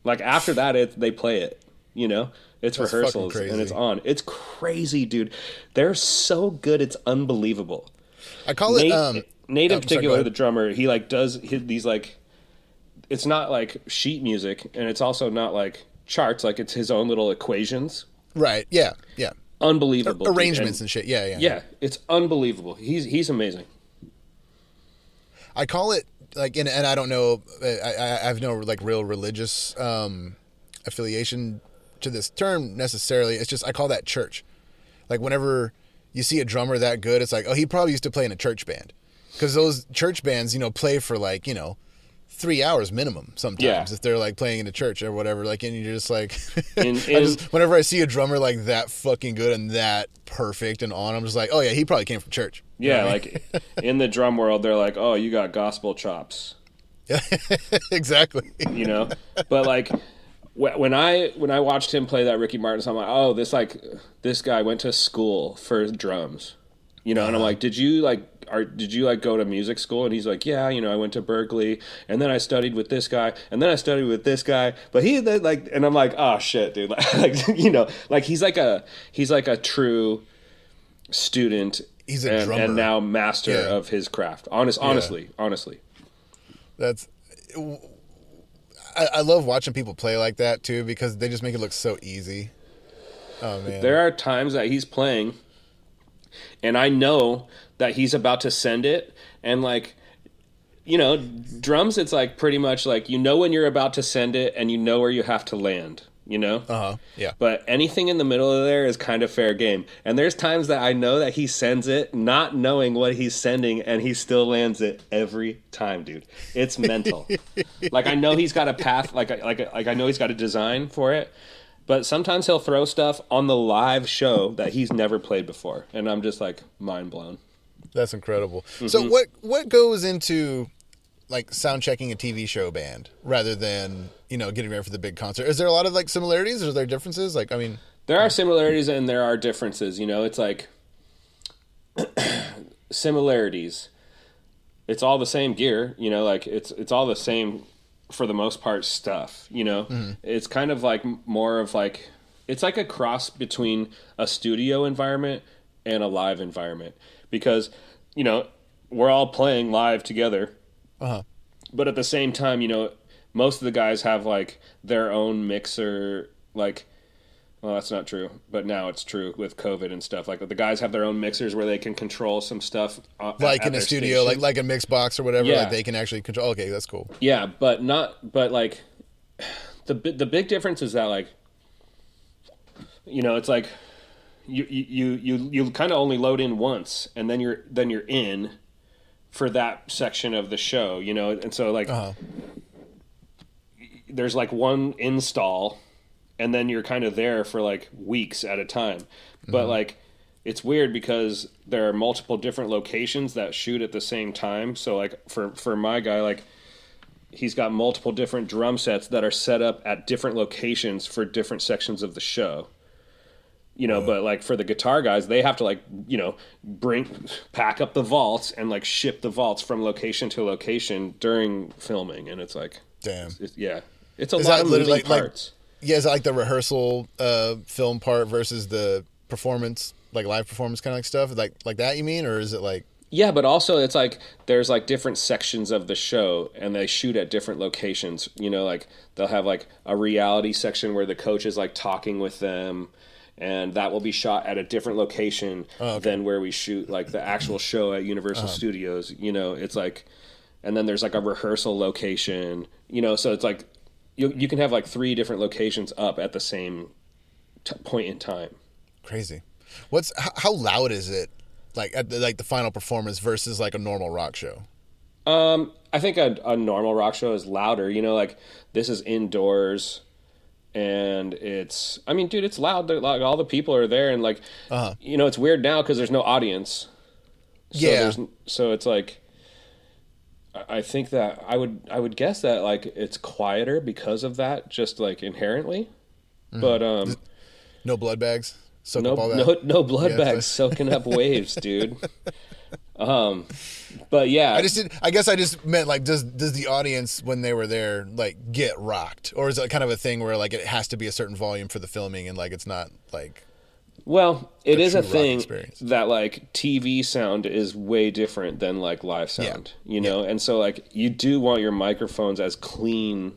Speaker 3: Like after that, they play it, it's that's rehearsals and it's on. It's crazy, dude. They're so good. It's unbelievable.
Speaker 1: I call it,
Speaker 3: Nate in particular, the drummer, he like does these like, it's not like sheet music, and it's also not like charts. Like it's his own little equations.
Speaker 1: Right. Yeah. Yeah.
Speaker 3: Unbelievable.
Speaker 1: Arrangements and shit. Yeah.
Speaker 3: Yeah. It's unbelievable. He's amazing.
Speaker 1: I call it like, and I don't know, I have no like real religious affiliation to this term necessarily. It's just, I call that church. Like whenever you see a drummer that good, it's like, oh, he probably used to play in a church band. Because those church bands, play for like, 3 hours minimum sometimes if they're like playing in a church or whatever. Like, and you're just like, whenever I see a drummer like that fucking good and that perfect and on, I'm just like, oh yeah, he probably came from church.
Speaker 3: Yeah, like in the drum world, they're like, oh, you got gospel chops.
Speaker 1: Exactly.
Speaker 3: But like when I watched him play that Ricky Martin song, I'm like, oh, this guy went to school for drums, and I'm like, did you go to music school? And he's like, yeah, I went to Berkeley, and then I studied with this guy, and then I studied with this guy, but and I'm like, oh shit, dude, he's like a true student.
Speaker 1: He's a drummer
Speaker 3: and now master of his craft. Honestly.
Speaker 1: That's. I love watching people play like that too because they just make it look so easy. Oh man.
Speaker 3: There are times that he's playing and I know that he's about to send it and drums it's like pretty much like when you're about to send it and where you have to land,
Speaker 1: Yeah.
Speaker 3: But anything in the middle of there is kind of fair game. And there's times that I know that he sends it not knowing what he's sending and he still lands it every time, dude. It's mental. I know he's got a path, I know he's got a design for it, but sometimes he'll throw stuff on the live show that he's never played before, and I'm just mind blown.
Speaker 1: That's incredible. Mm-hmm. So what goes into sound checking a TV show band rather than, getting ready for the big concert? Is there a lot of similarities or are there differences?
Speaker 3: There are similarities and there are differences, it's similarities. It's all the same gear, it's all the same for the most part stuff, Mm-hmm. It's kind of more of it's like a cross between a studio environment and a live environment because, we're all playing live together.
Speaker 1: Uh-huh.
Speaker 3: But at the same time, most of the guys have their own mixer, well, that's not true, but now it's true with COVID and stuff. The guys have their own mixers where they can control some stuff.
Speaker 1: In a studio,
Speaker 3: station.
Speaker 1: like a mix box or whatever,
Speaker 3: yeah.
Speaker 1: They can actually control. Okay, that's cool.
Speaker 3: Yeah, but the big difference is that it's you kind of only load in once and then you're in for that section of the show, and so
Speaker 1: Uh-huh.
Speaker 3: There's one install and then you're kind of there for weeks at a time. Mm-hmm. But it's weird because there are multiple different locations that shoot at the same time. So for my guy, he's got multiple different drum sets that are set up at different locations for different sections of the show. But for the guitar guys, they have to pack up the vaults and ship the vaults from location to location during filming, and it's
Speaker 1: damn,
Speaker 3: it's a lot of moving parts.
Speaker 1: Is it the rehearsal film part versus the performance, live performance kind of stuff, like that you mean, or is it
Speaker 3: Yeah, but also it's there's different sections of the show and they shoot at different locations. They'll have a reality section where the coach is talking with them. And that will be shot at a different location than where we shoot the actual show at Universal Studios. It's and then there's a rehearsal location. So it's you can have 3 different locations up at the same point in time.
Speaker 1: Crazy. How loud is it? At the final performance versus a normal rock show?
Speaker 3: I think a normal rock show is louder. This is indoors. And it's loud. All the people are there, and it's weird now because there's no audience. So so it's I think that I would guess that it's quieter because of that, just inherently. Mm-hmm. But
Speaker 1: no blood bags. Soak up all that.
Speaker 3: No blood bags soaking up waves, dude. But yeah,
Speaker 1: I guess I just meant does the audience when they were there get rocked, or is it kind of a thing where it has to be a certain volume for the filming and it's not
Speaker 3: well, it is a thing that TV sound is way different than live sound, and so you do want your microphones as clean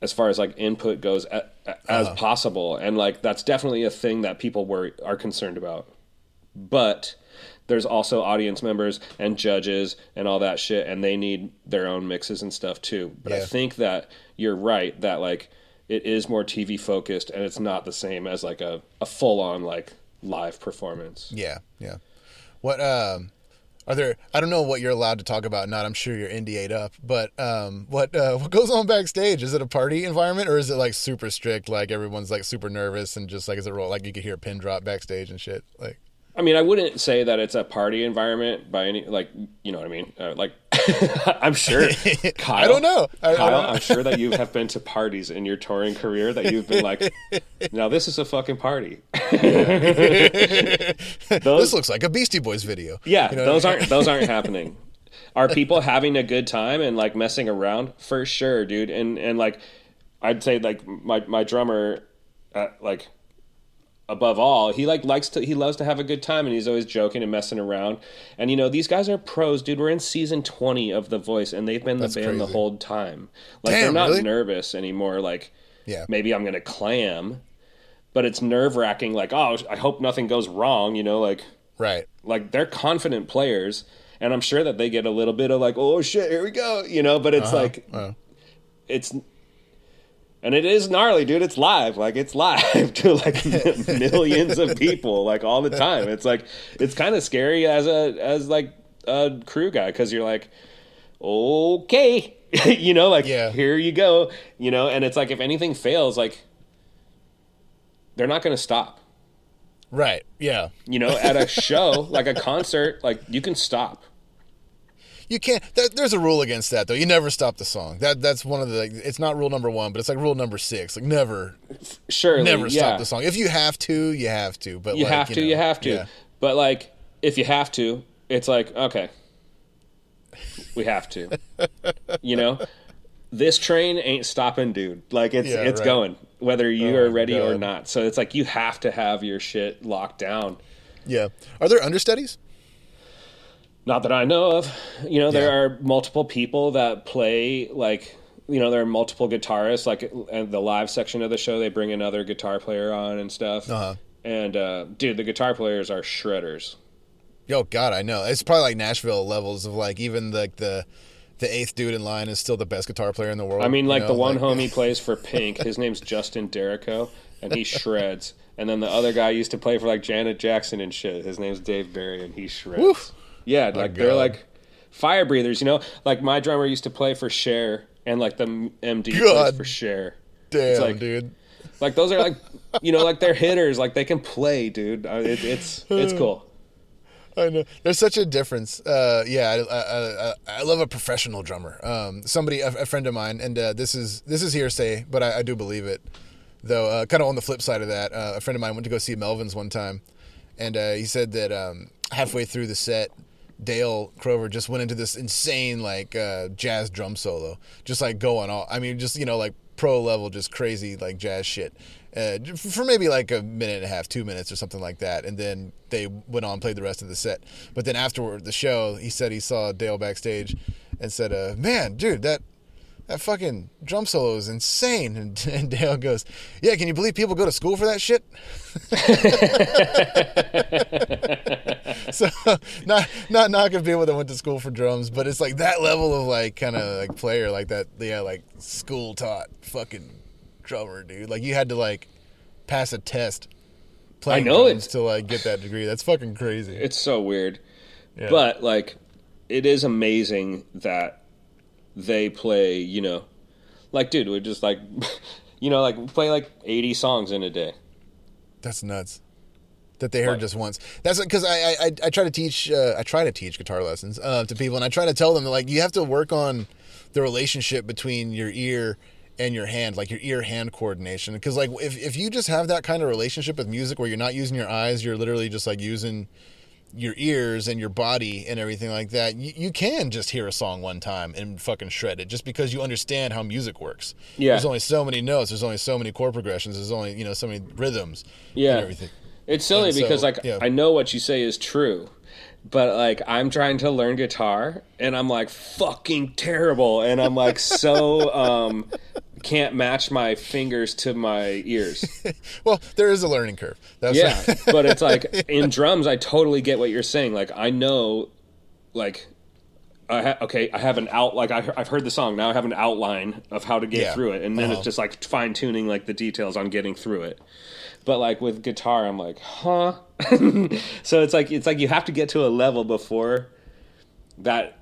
Speaker 3: as far as input goes as possible, and that's definitely a thing that people are concerned about, but there's also audience members and judges and all that shit, and they need their own mixes and stuff too. But I think that you're right that it is more TV focused, and it's not the same as a full on live performance.
Speaker 1: Yeah. What are there? I don't know what you're allowed to talk about. Not, I'm sure you're NDA'd up. But what goes on backstage? Is it a party environment, or is it super strict? Everyone's super nervous and just is it roll? You could hear a pin drop backstage and shit.
Speaker 3: I wouldn't say that it's a party environment by any, you know what I mean? I'm sure. Kyle,
Speaker 1: I don't know.
Speaker 3: Kyle, I'm sure that you have been to parties in your touring career that you've been like, now this is a fucking party.
Speaker 1: This looks like a Beastie Boys video.
Speaker 3: Yeah, you know those aren't happening. Are people having a good time and like messing around? For sure, dude. And like, I'd say like my drummer, like, above all, he loves to have a good time, and he's always joking and messing around. And you know, these guys are pros, dude. We're in season 20 of The Voice, and they've been the band the whole time. Like, they're not nervous anymore. Like, maybe I'm gonna clam, but it's nerve wracking. Like, oh, I hope nothing goes wrong. You know, like,
Speaker 1: right.
Speaker 3: Like, they're confident players, and I'm sure that they get a little bit of like, oh shit, here we go. You know, but it's it's. And it is gnarly, dude. It's live. Like, it's live to like millions of people, like, all the time. It's like, it's kind of scary as like a crew guy, because you're like, okay, you know, like, here you go, you know. And it's like, if anything fails, like, they're not going to stop.
Speaker 1: Right. Yeah.
Speaker 3: You know, at a show, like a concert, like, you can stop.
Speaker 1: You can't. There's a rule against that, though. You never stop the song. That's one of the. Like, it's not rule number 1, but it's like rule number 6. Like, never.
Speaker 3: Surely,
Speaker 1: never stop the song. If you have to, you have to. But
Speaker 3: you
Speaker 1: like,
Speaker 3: have to. You have to.
Speaker 1: Yeah.
Speaker 3: But like, if you have to, it's like, okay, we have to. You know, this train ain't stopping, dude. Like, it's going, whether you are ready or not. So it's like, you have to have your shit locked down.
Speaker 1: Yeah. Are there understudies?
Speaker 3: Not that I know of. You know, there are multiple people that play, like, you know, there are multiple guitarists. Like, in the live section of the show, they bring another guitar player on and stuff. And, dude, the guitar players are shredders.
Speaker 1: Oh, God, I know. It's probably like Nashville levels of, like, even like the 8th dude in line is still the best guitar player in the world.
Speaker 3: I mean, like, the one homie plays for Pink. His name's Justin Derrico, and he shreds. And then the other guy used to play for, like, Janet Jackson and shit. His name's Dave Barry, and he shreds. Woof. Yeah, like, they're like fire breathers, you know? Like, my drummer used to play for Cher, and like the MD plays for Cher.
Speaker 1: Damn,
Speaker 3: like,
Speaker 1: dude.
Speaker 3: Like, those are like, you know, like, they're hitters. Like, they can play, dude. It's cool.
Speaker 1: I know. There's such a difference. I love a professional drummer. A friend of mine, and this is hearsay, but I do believe it. Though, kind of on the flip side of that, a friend of mine went to go see Melvins one time, and he said that halfway through the set, Dale Crover just went into this insane, like, jazz drum solo, just like going all, I mean, just, you know, like pro level, just crazy, like, jazz shit, for maybe like a minute and a half, 2 minutes or something like that. And then they went on and played the rest of the set. But then afterward, the show, he said he saw Dale backstage and said, man, dude, that fucking drum solo is insane. And Dale goes, yeah, can you believe people go to school for that shit? So, not knocking people that went to school for drums, but it's like that level of, like, kind of like player, like that, like, school taught fucking drummer, dude. Like, you had to, like, pass a test playing drums to, like, get that degree. That's fucking crazy.
Speaker 3: It's so weird. Yeah. But, like, it is amazing that they play, you know, like, dude, we just, like, you know, like, play like 80 songs in a day.
Speaker 1: That's nuts. That they heard just once. That's because I try to teach guitar lessons to people, and I try to tell them that, like, you have to work on the relationship between your ear and your hand, like your ear-hand coordination. Because, like, if you just have that kind of relationship with music where you're not using your eyes, you're literally just, like, using your ears and your body and everything like that, you can just hear a song one time and fucking shred it, just because you understand how music works. Yeah. There's only so many notes, there's only so many chord progressions, there's only, you know, so many rhythms and everything.
Speaker 3: It's silly because, like, I know what you say is true, but, like, I'm trying to learn guitar, and I'm, like, fucking terrible, and I'm, like, so can't match my fingers to my ears.
Speaker 1: Well, there is a learning curve.
Speaker 3: But it's, like, in drums, I totally get what you're saying. Like, I know, like, I have an out, like, I've heard the song, now I have an outline of how to get through it, and then it's just, like, fine-tuning, like, the details on getting through it. But, like, with guitar, I'm like, huh? So it's like you have to get to a level before that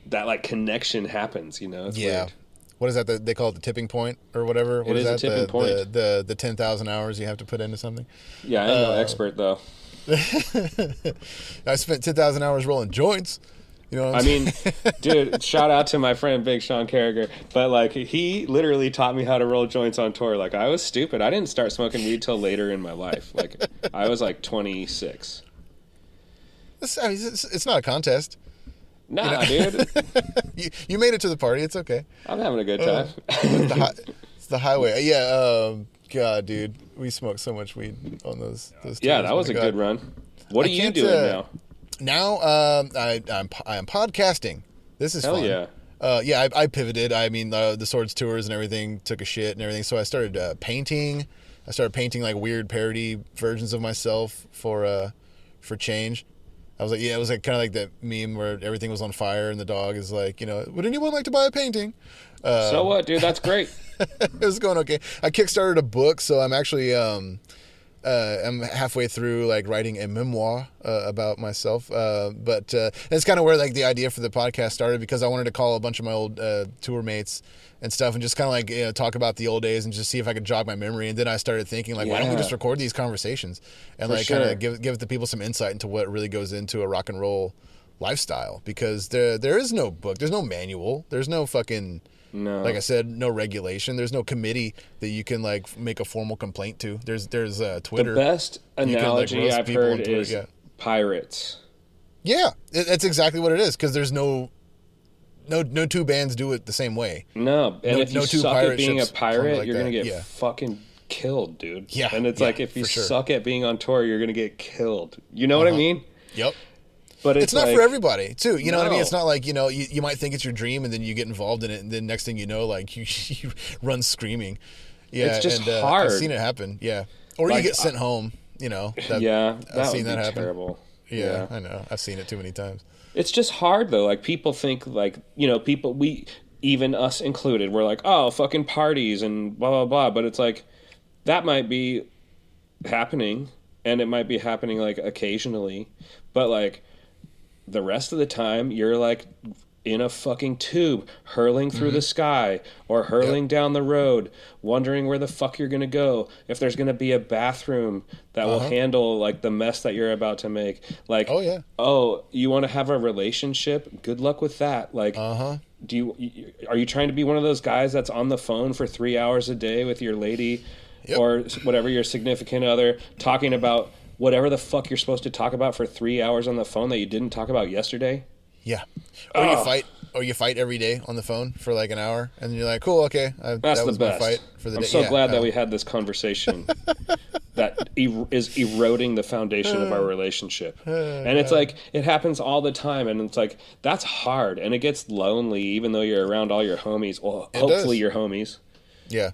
Speaker 3: like, connection happens, you know? It's weird.
Speaker 1: What is that? They call it the tipping point or whatever? What is that?
Speaker 3: Tipping point.
Speaker 1: The 10,000 hours you have to put into something?
Speaker 3: Yeah, I'm no expert, though.
Speaker 1: I spent 10,000 hours rolling joints.
Speaker 4: You know what
Speaker 3: I
Speaker 4: I'm
Speaker 3: mean,
Speaker 4: saying?
Speaker 3: dude, shout out to my friend Big Sean Carragher. But like, he literally taught me how to roll joints on tour. Like, I was stupid. I didn't start smoking weed till later in my life. Like, I was like 26.
Speaker 4: It's not a contest.
Speaker 3: Nah, dude.
Speaker 4: You made it to the party. It's okay.
Speaker 3: I'm having a good time.
Speaker 4: It's the highway. Yeah. God, dude, we smoked so much weed on those
Speaker 3: Yeah,
Speaker 4: tours.
Speaker 3: that was
Speaker 4: My
Speaker 3: a
Speaker 4: God.
Speaker 3: good run. What are you
Speaker 4: can't,
Speaker 3: doing now?
Speaker 4: Now, I am podcasting. This is
Speaker 3: Hell
Speaker 4: fun.
Speaker 3: yeah.
Speaker 4: Yeah, I pivoted. I mean, the Swords tours and everything took a shit and everything. So I started painting. I started painting like weird parody versions of myself for change. I was like, yeah, it was like kind of like that meme where everything was on fire and the dog is like, would anyone like to buy a painting?
Speaker 3: So what, dude? That's great.
Speaker 4: It was going okay. I kickstarted a book, so I'm actually I'm halfway through like writing a memoir about myself. But it's kind of where like the idea for the podcast started, because I wanted to call a bunch of my old tour mates and stuff and just kind of like talk about the old days and just see if I could jog my memory. And then I started thinking like, why don't we just record these conversations and kind of give the people some insight into what really goes into a rock and roll lifestyle, because there is no book, there's no manual, there's no fucking. No. Like I said, no regulation. There's no committee that you can like make a formal complaint to. There's Twitter.
Speaker 3: The best analogy I've heard is pirates.
Speaker 4: Yeah, that's exactly what it is, because there's no two bands do it the same way.
Speaker 3: No, and if you suck at being a pirate, like you're going to get fucking killed, dude.
Speaker 4: Yeah.
Speaker 3: And it's like, if you suck at being on tour, you're going to get killed. You know what I mean?
Speaker 4: Yep.
Speaker 3: But
Speaker 4: it's not for everybody, too. You know what I mean? It's not like, you might think it's your dream and then you get involved in it, and then next thing you know, like, you run screaming. Yeah,
Speaker 3: it's just hard.
Speaker 4: I've seen it happen, yeah. Or you get sent home, I've seen that happen.
Speaker 3: Terrible.
Speaker 4: Yeah, I know. I've seen it too many times.
Speaker 3: It's just hard, though. Like, people think, like, even us included, we're like, oh, fucking parties and blah, blah, blah. But it's like, that might be happening, and it might be happening, like, occasionally. But, like, the rest of the time, you're like in a fucking tube, hurling through the sky or hurling down the road, wondering where the fuck you're going to go, if there's going to be a bathroom that will handle like the mess that you're about to make. Like, oh, you want to have a relationship? Good luck with that. Like, are you trying to be one of those guys that's on the phone for 3 hours a day with your lady or whatever, your significant other, talking about whatever the fuck you're supposed to talk about for 3 hours on the phone that you didn't talk about yesterday?
Speaker 4: Yeah. Or you fight every day on the phone for like an hour, and then you're like, cool, okay.
Speaker 3: That's the best.
Speaker 4: My fight for the
Speaker 3: I'm
Speaker 4: day.
Speaker 3: so glad that we had this conversation that is eroding the foundation of our relationship. And it's like, it happens all the time, and it's like, that's hard, and it gets lonely even though you're around all your homies. Well, hopefully your homies.
Speaker 4: Yeah.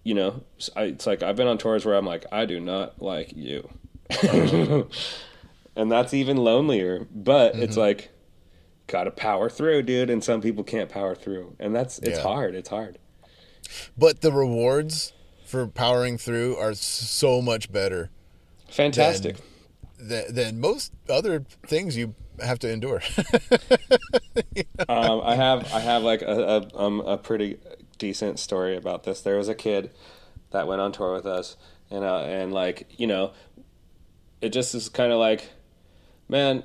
Speaker 3: It's like, I've been on tours where I'm like, I do not like you. And that's even lonelier, but it's like, gotta power through, dude, and some people can't power through, and it's hard.
Speaker 4: But the rewards for powering through are so much better,
Speaker 3: fantastic,
Speaker 4: than most other things you have to endure.
Speaker 3: I have like a pretty decent story about this. There was a kid that went on tour with us, and like, it just is kind of like, man,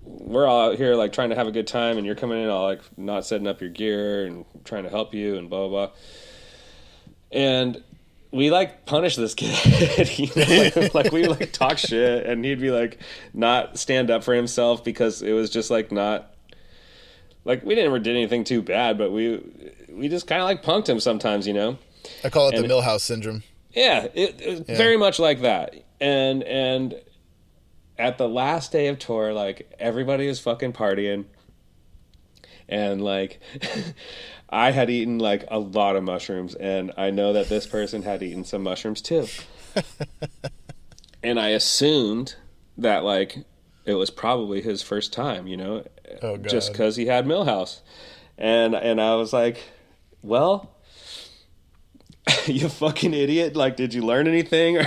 Speaker 3: we're all out here like trying to have a good time, and you're coming in all like not setting up your gear and trying to help you and blah blah blah. And we like punish this kid. Like we like talk shit, and he'd be like not stand up for himself because it was just like not like we never did anything too bad, but we just kind of like punked him sometimes,
Speaker 4: I call it the Millhouse syndrome.
Speaker 3: Yeah, it very much like that. And at the last day of tour, like, everybody was fucking partying, and like I had eaten like a lot of mushrooms, and I know that this person had eaten some mushrooms too. And I assumed that like it was probably his first time, oh, God. Just because he had Millhouse. And I was like, well, you fucking idiot, like, did you learn anything? Or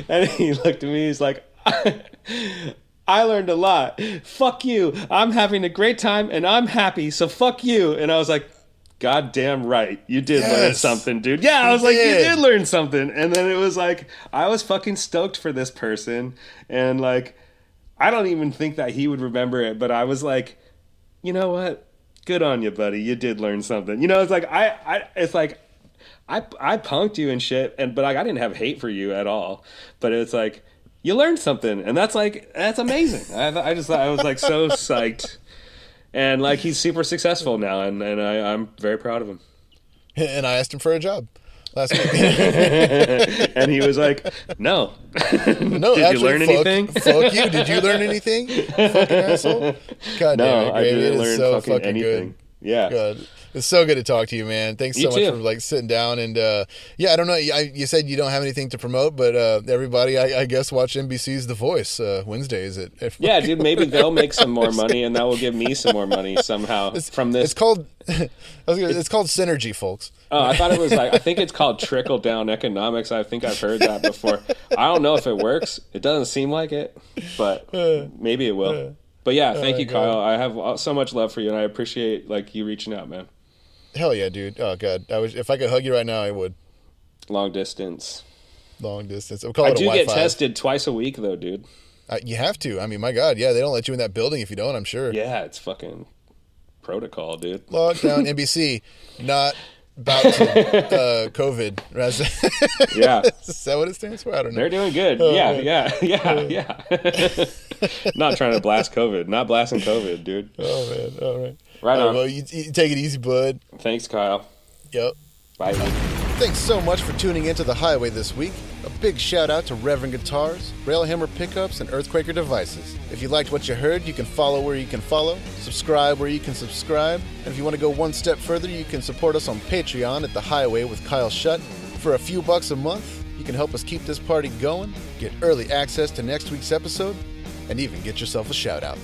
Speaker 3: And he looked at me, he's like, I learned a lot. Fuck you. I'm having a great time and I'm happy, so fuck you. And I was like, God damn right, you did learn something, dude. Yeah, I was like, you did learn something. And then it was like, I was fucking stoked for this person, and like I don't even think that he would remember it, but I was like, you know what? Good on you, buddy. You did learn something. You know, it's like I punked you and shit, but like I didn't have hate for you at all. But it's like you learned something, and that's amazing. I just thought I was like so psyched, and like he's super successful now, and I'm very proud of him.
Speaker 4: And I asked him for a job last week.
Speaker 3: And he was like, no.
Speaker 4: No,
Speaker 3: did you learn anything?
Speaker 4: Fuck you. Did you learn anything? Fucking asshole. God damn it,
Speaker 3: I
Speaker 4: Gravy.
Speaker 3: didn't
Speaker 4: It
Speaker 3: learn
Speaker 4: is so
Speaker 3: fucking
Speaker 4: fucking
Speaker 3: anything.
Speaker 4: good.
Speaker 3: Yeah.
Speaker 4: God. It's so good to talk to you, man. Thanks so
Speaker 3: You
Speaker 4: much
Speaker 3: too.
Speaker 4: for like sitting down and yeah, I don't know. You said you don't have anything to promote, but everybody, I guess, watch NBC's The Voice Wednesdays at
Speaker 3: Yeah, dude, maybe they'll make some more money, and that will give me some more money somehow from this.
Speaker 4: It's called it's called synergy, folks.
Speaker 3: Oh, I thought it was like, I think it's called trickle down economics. I think I've heard that before. I don't know if it works. It doesn't seem like it, but maybe it will. But yeah, thank you, Kyle. I have so much love for you, and I appreciate like you reaching out, man.
Speaker 4: Hell yeah, dude. Oh god, if I could hug you right now, I would.
Speaker 3: Long distance.
Speaker 4: Long distance. I'll call
Speaker 3: I
Speaker 4: it a
Speaker 3: do
Speaker 4: Wi-Fi.
Speaker 3: get tested twice a week, though, dude.
Speaker 4: You have to. I mean, my god, yeah, they don't let you in that building if you don't. I'm sure.
Speaker 3: Yeah, it's fucking protocol, dude.
Speaker 4: Lockdown, NBC, not about to COVID. Right?
Speaker 3: Yeah.
Speaker 4: Is that what it stands for? I don't know.
Speaker 3: They're doing good. Yeah. Not trying to blast COVID. Not blasting COVID, dude.
Speaker 4: Oh man. All right.
Speaker 3: Right on.
Speaker 4: Well, you take it easy, bud.
Speaker 3: Thanks, Kyle.
Speaker 4: Yep.
Speaker 3: Bye.
Speaker 4: Thanks so much for tuning into The Highway this week. A big shout out to Reverend Guitars, Railhammer Pickups, and Earthquaker Devices. If you liked what you heard, you can follow where you can follow, subscribe where you can subscribe, and if you want to go one step further, you can support us on Patreon at The Highway with Kyle Shutt. For a few bucks a month, you can help us keep this party going, get early access to next week's episode, and even get yourself a shout out.